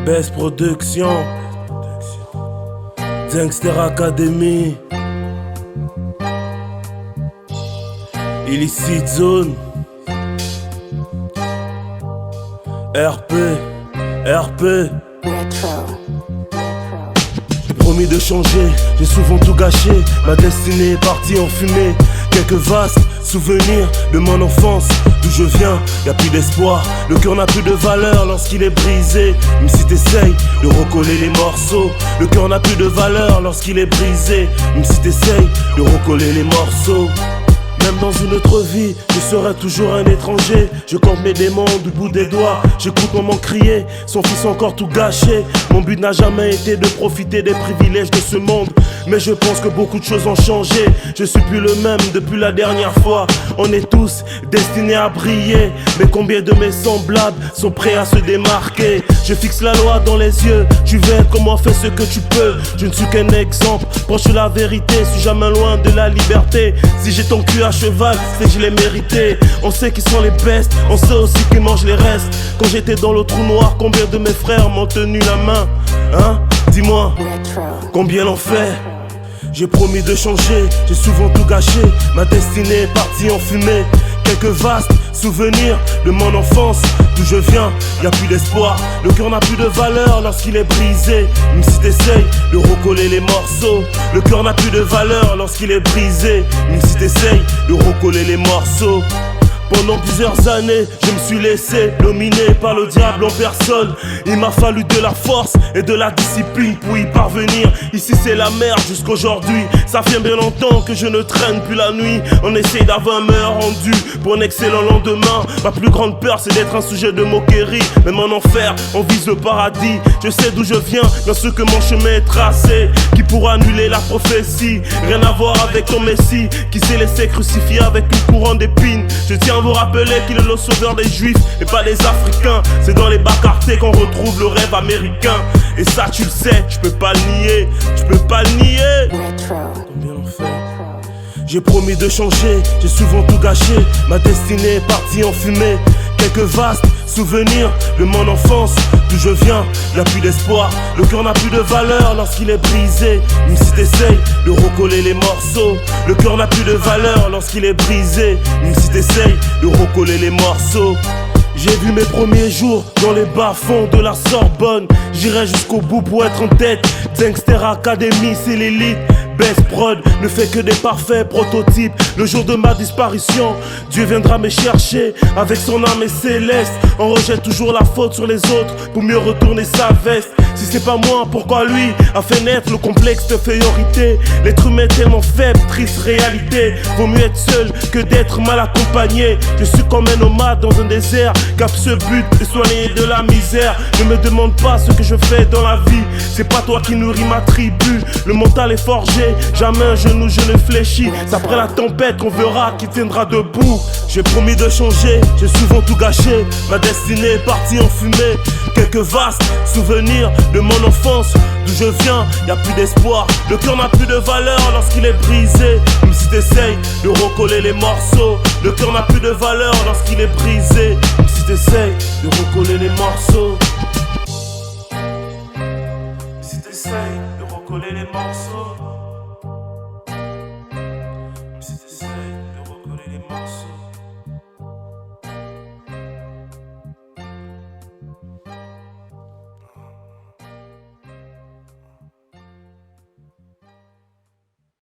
Best Production, Gangster Academy, Illicit Zone, RP. J'ai promis de changer, j'ai souvent tout gâché. Ma destinée est partie en fumée. Quelques vastes souvenirs de mon enfance, d'où je viens, y'a plus d'espoir. Le cœur n'a plus de valeur lorsqu'il est brisé. Même si t'essayes de recoller les morceaux, le cœur n'a plus de valeur lorsqu'il est brisé. Même si t'essayes de recoller les morceaux. Même dans une autre vie, je serai toujours un étranger. Je compte mes démons du bout des doigts. J'écoute maman crier, son fils encore tout gâché. Mon but n'a jamais été de profiter des privilèges de ce monde, mais je pense que beaucoup de choses ont changé. Je suis plus le même depuis la dernière fois. On est tous destinés à briller, mais combien de mes semblables sont prêts à se démarquer? Je fixe la loi dans les yeux, tu verras comment fais ce que tu peux. Je ne suis qu'un exemple, proche de la vérité, suis jamais loin de la liberté. Si j'ai ton cul à cheval, c'est que je l'ai mérité. On sait qui sont les bestes, on sait aussi qui mangent les restes. Quand j'étais dans le trou noir, combien de mes frères m'ont tenu la main? Hein? Dis-moi, combien l'ont fait? J'ai promis de changer, j'ai souvent tout gâché. Ma destinée est partie en fumée. Quelques vastes souvenirs de mon enfance, d'où je viens, y'a plus d'espoir. Le cœur n'a plus de valeur lorsqu'il est brisé. Même si t'essayes de recoller les morceaux, le cœur n'a plus de valeur lorsqu'il est brisé. Même si t'essayes de recoller les morceaux. Pendant plusieurs années, je me suis laissé dominer par le diable en personne. Il m'a fallu de la force et de la discipline pour y parvenir. Ici c'est la merde jusqu'aujourd'hui. Ça fait bien longtemps que je ne traîne plus la nuit. On essaye d'avoir un meilleur rendu pour un excellent lendemain. Ma plus grande peur c'est d'être un sujet de moquerie. Même en enfer, on vise le paradis. Je sais d'où je viens, dans ce que mon chemin est tracé. Qui pourra annuler la prophétie? Rien à voir avec ton messie qui s'est laissé crucifier avec une couronne d'épines. Je tiens à vous rappeler qu'il est le sauveur des juifs et pas des africains. C'est dans les bas quartiers qu'on retrouve le rêve américain. Et ça tu le sais, je peux pas le nier. Je peux pas le nier. Combien l'ont fait? J'ai promis de changer, j'ai souvent tout gâché. Ma destinée est partie en fumée. Quelques vastes souvenirs de mon enfance, d'où je viens, y'a plus d'espoir. Le cœur n'a plus de valeur lorsqu'il est brisé. Même si t'essayes de recoller les morceaux, le cœur n'a plus de valeur lorsqu'il est brisé. Même si t'essayes de recoller les morceaux. J'ai vu mes premiers jours dans les bas-fonds de la Sorbonne. J'irai jusqu'au bout pour être en tête. Gangster Academy, c'est l'élite. Best Prod ne fait que des parfaits prototypes. Le jour de ma disparition, Dieu viendra me chercher avec son âme céleste. On rejette toujours la faute sur les autres pour mieux retourner sa veste. Si c'est pas moi, pourquoi lui a fait naître le complexe de féorité? L'être humain est tellement faible, triste réalité. Vaut mieux être seul que d'être mal accompagné. Je suis comme un nomade dans un désert, cap ce but de soigner de la misère. Ne me demande pas ce que je fais dans la vie, c'est pas toi qui nourris ma tribu. Le mental est forgé, jamais un genou je ne fléchis. C'est après la tempête qu'on verra qui tiendra debout. J'ai promis de changer, j'ai souvent tout gâché. Ma destinée est partie en fumée. Quelques vastes souvenirs de mon enfance, d'où je viens, y'a plus d'espoir. Le cœur n'a plus de valeur lorsqu'il est brisé. Même si t'essayes de recoller les morceaux, le cœur n'a plus de valeur lorsqu'il est brisé. Même si t'essayes de recoller les morceaux, si t'essayes de recoller les morceaux.